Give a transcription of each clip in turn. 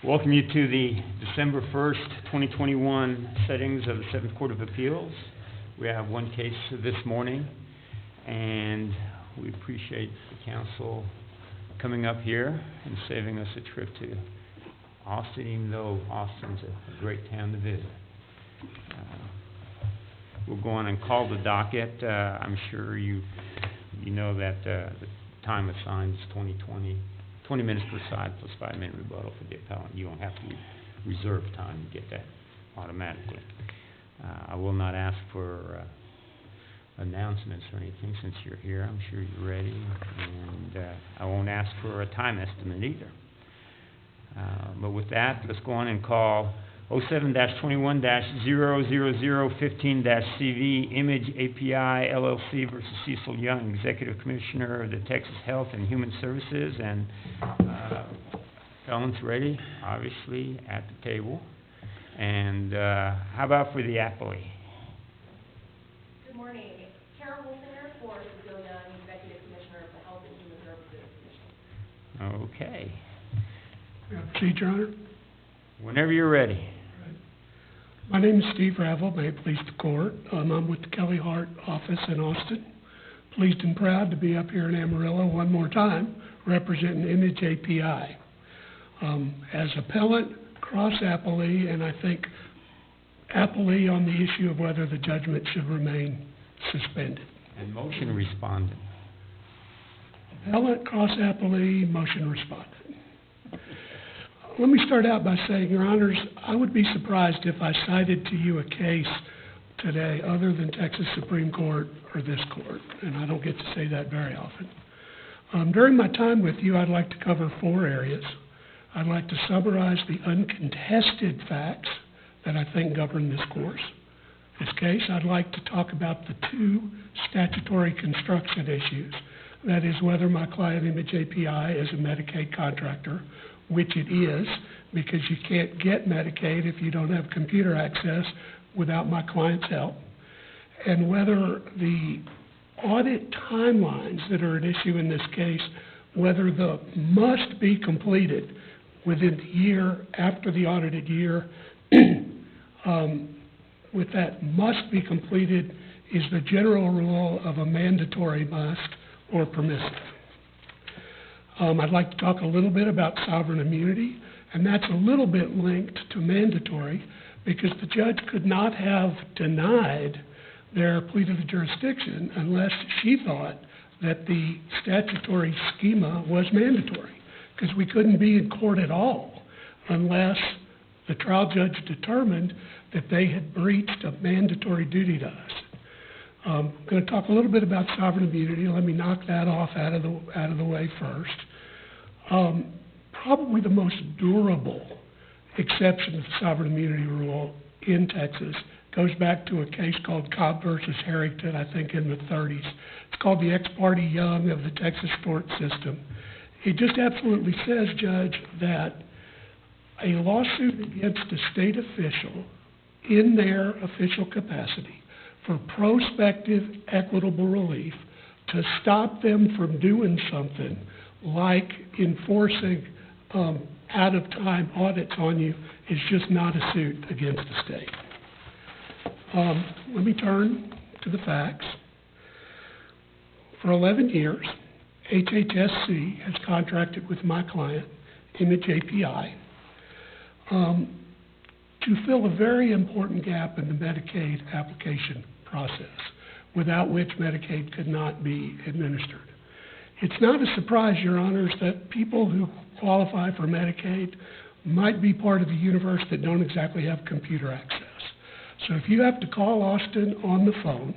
Welcome you to the December 1st, 2021 settings of the 7th Court of Appeals. We have one case this morning, and we appreciate the council coming up here and saving us a trip to Austin, even though Austin's a great town to visit. We'll go on and call the docket. I'm sure you know that the time assigned is 20 minutes per side plus 5-minute rebuttal for the appellant. You don't have to reserve time to get that automatically. I will not ask for announcements or anything since you're here. I'm sure you're ready. And I won't ask for a time estimate either. But with that, let's go on and call 07-21-00015-CV Image API LLC versus Cecile Young, Executive Commissioner of the Texas Health and Human Services, and felons ready, obviously, at the table. And how about for the appellee? Good morning. Kara Wolfinger for Cecile Young, Executive Commissioner of the Health and Human Services Commission. Okay. Proceed, Your Honor. Whenever you're ready. My name is Steve Ravel. May it please the Court. I'm with the Kelly Hart office in Austin. Pleased and proud to be up here in Amarillo one more time, representing Image API. As appellant, cross-appellee, and I think appellee on the issue of whether the judgment should remain suspended. And motion respondent. Appellant, cross-appellee, motion respondent. Let me start out by saying, Your Honors, I would be surprised if I cited to you a case today other than Texas Supreme Court or this court, and I don't get to say that very often. During my time with you, I'd like to cover 4 areas. I'd like to summarize the uncontested facts that I think govern this case. I'd like to talk about the 2 statutory construction issues, that is whether my client, Image API, is a Medicaid contractor, which it is, because you can't get Medicaid if you don't have computer access without my client's help, and whether the audit timelines that are at issue in this case, whether the must be completed within the year after the audited year, with that must be completed is the general rule of a mandatory must or permissive. I'd like to talk a little bit about sovereign immunity, and that's a little bit linked to mandatory because the judge could not have denied their plea to the jurisdiction unless she thought that the statutory schema was mandatory, because we couldn't be in court at all unless the trial judge determined that they had breached a mandatory duty to us. I'm going to talk a little bit about sovereign immunity. Let me knock that off out of the way first. Probably the most durable exception to the sovereign immunity rule in Texas goes back to a case called Cobb versus Harrington, I think in the 30s. It's called the Ex parte Young of the Texas tort system. It just absolutely says, Judge, that a lawsuit against a state official in their official capacity for prospective equitable relief to stop them from doing something like enforcing out-of-time audits on you is just not a suit against the state. Let me turn to the facts. For 11 years, THHSC has contracted with my client, Image API, to fill a very important gap in the Medicaid application process, without which Medicaid could not be administered. It's not a surprise, Your Honors, that people who qualify for Medicaid might be part of a universe that don't exactly have computer access. So if you have to call Austin on the phone,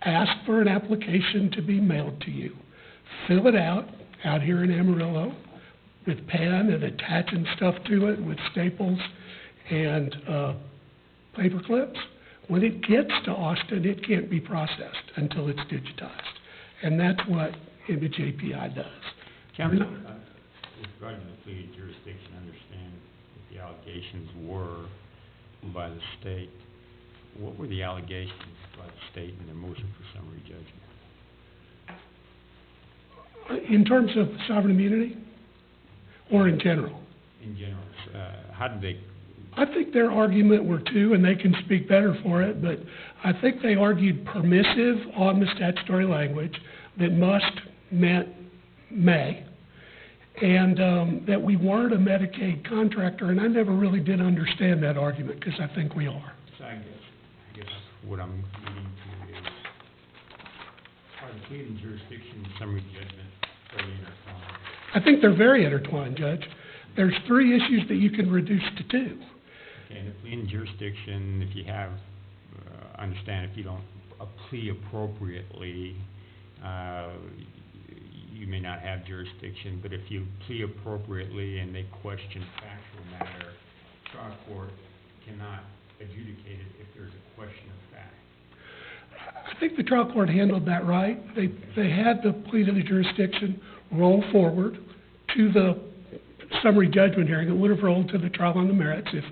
ask for an application to be mailed to you, fill it out here in Amarillo with pen and attaching stuff to it with staples and paper clips, when it gets to Austin, it can't be processed until it's digitized. And that's what Image API does. Counsel, regarding the plea to jurisdiction, understand what the allegations were by the state. What were the allegations by the state in their motion for summary judgment? In terms of sovereign immunity or in general? in general? How did they? I think their argument were two, and they can speak better for it, but I think they argued permissive on the statutory language, that must meant may, and that we weren't a Medicaid contractor, and I never really did understand that argument, because I think we are. So I guess what I'm leading to is, are the pleading jurisdiction and summary judgment fairly intertwined? I think they're very intertwined, Judge. There's three issues that you can reduce to two. Okay, and the pleading jurisdiction, if you have, understand if you don't plea appropriately, you may not have jurisdiction, but if you plea appropriately and they question factual matter, trial court cannot adjudicate it if there's a question of fact. I think the trial court handled that right. They had the plea to the jurisdiction roll forward to the summary judgment hearing. It would have rolled to the trial on the merits if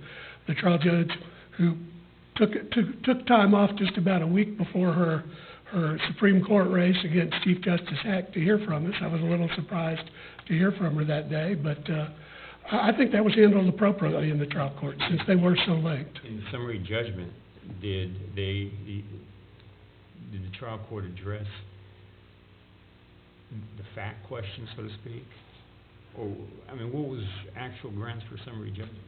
the trial judge, who took time off just about a week before her Supreme Court race against Chief Justice Hack to hear from us. I was a little surprised to hear from her that day, but I think that was handled appropriately in the trial court since they were so linked. In the summary judgment, did the trial court address the fact question, so to speak? Or, I mean, what was actual grounds for summary judgment?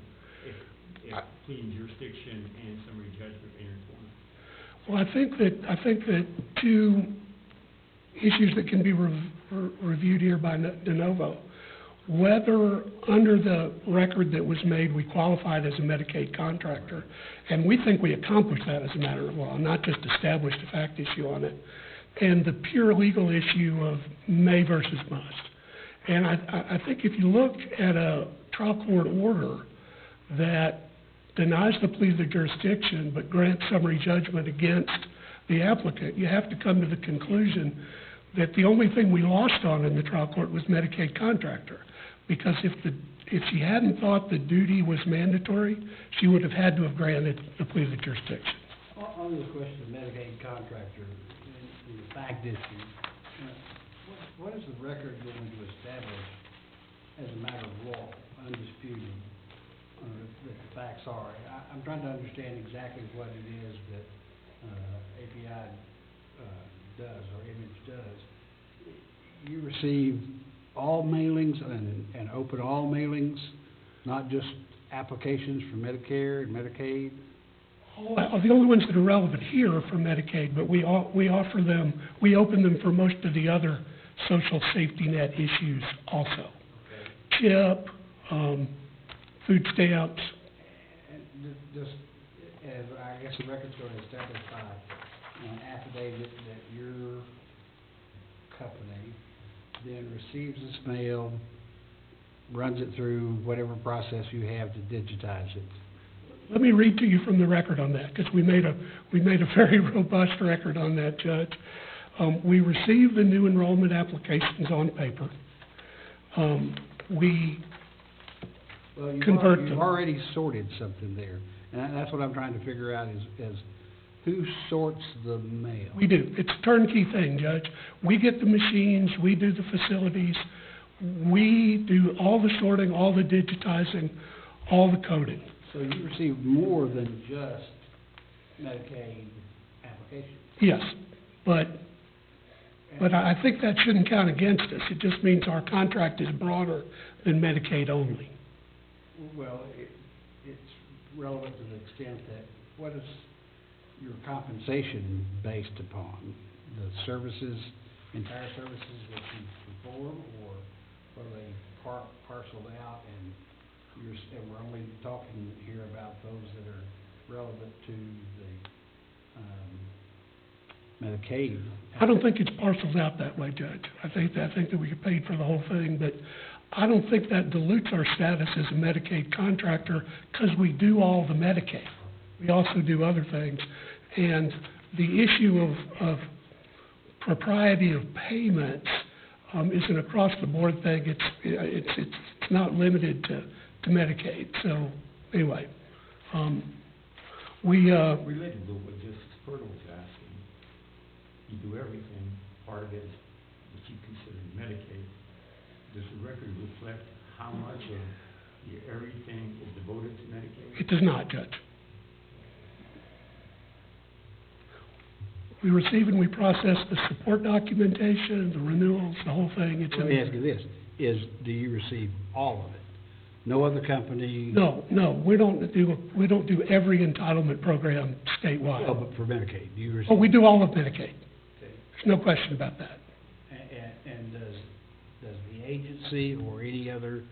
If pleading jurisdiction and summary judgment intertwined? Well, I think that two issues that can be reviewed here by de novo, whether under the record that was made we qualified as a Medicaid contractor, and we think we accomplished that as a matter of law, not just established a fact issue on it, and the pure legal issue of may versus must. And I think if you look at a trial court order that denies the plea of the jurisdiction but grants summary judgment against the applicant, you have to come to the conclusion that the only thing we lost on in the trial court was Medicaid contractor. Because if she hadn't thought the duty was mandatory, she would have had to have granted the plea of the jurisdiction. On this question of Medicaid contractor and the fact issue, what is the record going to establish as a matter of law, undisputed, that the facts are? I'm trying to understand exactly what it is that API does, or Image does. You receive all mailings and open all mailings, not just applications for Medicare and Medicaid? The only ones that are relevant here are for Medicaid, but we offer them, we open them for most of the other social safety net issues also. Okay. CHIP, food stamps. And just as I guess the record's going to establish by an affidavit that your company then receives this mail, runs it through whatever process you have to digitize it. Let me read to you from the record on that, because we made a very robust record on that, Judge. We receive the new enrollment applications on paper. We convert them. You've already sorted something there, and that's what I'm trying to figure out is who sorts the mail? We do. It's a turnkey thing, Judge. We get the machines, we do the facilities, we do all the sorting, all the digitizing, all the coding. So you receive more than just Medicaid applications? Yes, but I think that shouldn't count against us. It just means our contract is broader than Medicaid only. Well, it's relevant to the extent that what is your compensation based upon? The services, entire services that you perform, or are they parceled out and we're only talking here about those that are relevant to the Medicaid? I don't think it's parceled out that way, Judge. I think that we get paid for the whole thing, but I don't think that dilutes our status as a Medicaid contractor because we do all the Medicaid. We also do other things. And the issue of propriety of payments is an across-the-board thing. It's not limited to Medicaid. So anyway, related to what Justice Purtle was asking, you do everything. Part of it is what you consider Medicaid. Does the record reflect how much of your does not, Judge. We receive and we process the support documentation, the renewals, the whole thing. It's Let me ask you this, do you receive all of it? No other company? No, we don't do every entitlement program statewide. Oh, but for Medicaid, do you receive? Oh, we do all of Medicaid. Okay. There's no question about that. And does the agency or any other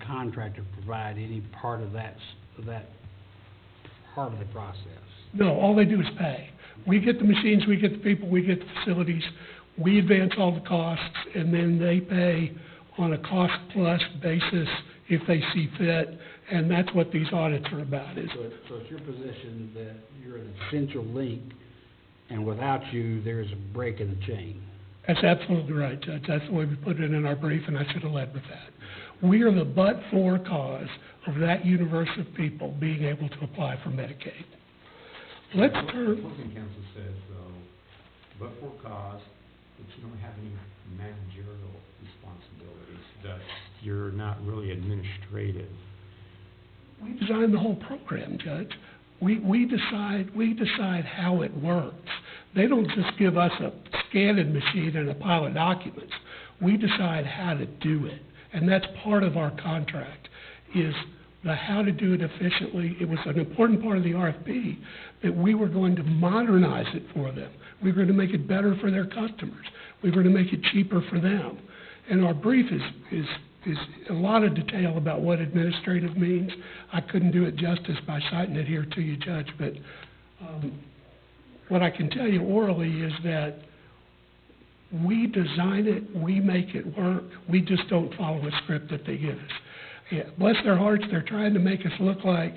contractor provide any part of that part of the process? No, all they do is pay. We get the machines, we get the people, we get the facilities, we advance all the costs, and then they pay on a cost-plus basis if they see fit, and that's what these audits are about. So it's your position that you're an essential link, and without you, there's a break in the chain? That's absolutely right, Judge. That's the way we put it in our brief, and I should have led with that. We are the but-for cause of that universe of people being able to apply for Medicaid. Let's turn... Opposing counsel says, though, but for cause, that you don't have any managerial responsibilities, thus you're not really administrative. We design the whole program, Judge. We decide how it works. They don't just give us a scanning machine and a pile of documents. We decide how to do it, and that's part of our contract, is the how to do it efficiently. It was an important part of the RFP that we were going to modernize it for them. We were going to make it better for their customers. We were going to make it cheaper for them. And our brief is a lot of detail about what administrative means. I couldn't do it justice by citing it here to you, Judge, but what I can tell you orally is that we design it, we make it work, we just don't follow a script that they give us. Yeah, bless their hearts, they're trying to make us look like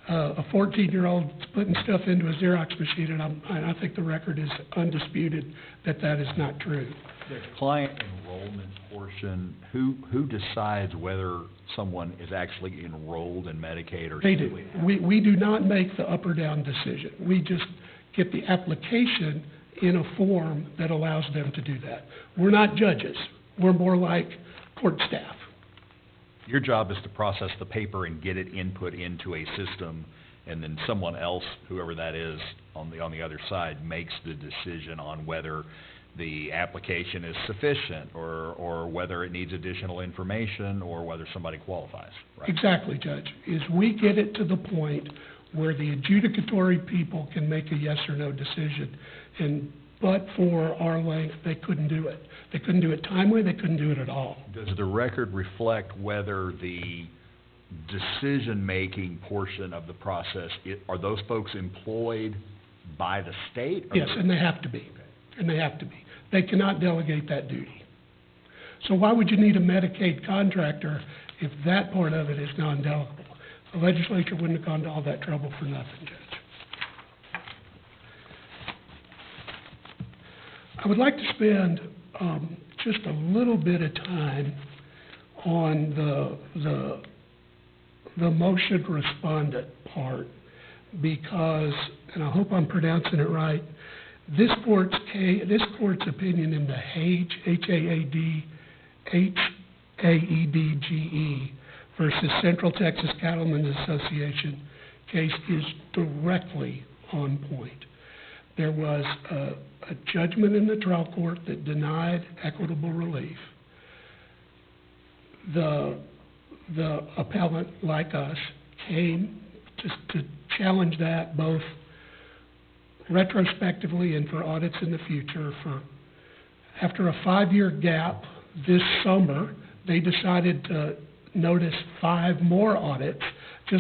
a 14-year-old putting stuff into a Xerox machine, and I think the record is undisputed that that is not true. The client enrollment portion, who decides whether someone is actually enrolled in Medicaid or... They do. We do not make the up or down decision. We just get the application in a form that allows them to do that. We're not judges. We're more like court staff. Your job is to process the paper and get it input into a system, and then someone else, whoever that is on the other side, makes the decision on whether the application is sufficient or whether it needs additional information or whether somebody qualifies, right? Exactly, Judge. Is we get it to the point where the adjudicatory people can make a yes or no decision, but for our length, they couldn't do it. They couldn't do it timely, they couldn't do it at all. Does the record reflect whether the decision-making portion of the process, are those folks employed by the state? Yes, and they have to be. And they have to be. They cannot delegate that duty. So why would you need a Medicaid contractor if that part of it is non-delegable? The legislature wouldn't have gone to all that trouble for nothing, Judge. I would like to spend just a little bit of time on the motion respondent part because, and I hope I'm pronouncing it right, this court's opinion in the Haede, H-A-E-D-G-E versus Central Texas Cattlemen's Association case is directly on point. There was a judgment in the trial court that denied equitable relief. The appellant, like us, came to challenge that both retrospectively and for audits in the future. After a 5-year gap this summer, they decided to notice 5 more audits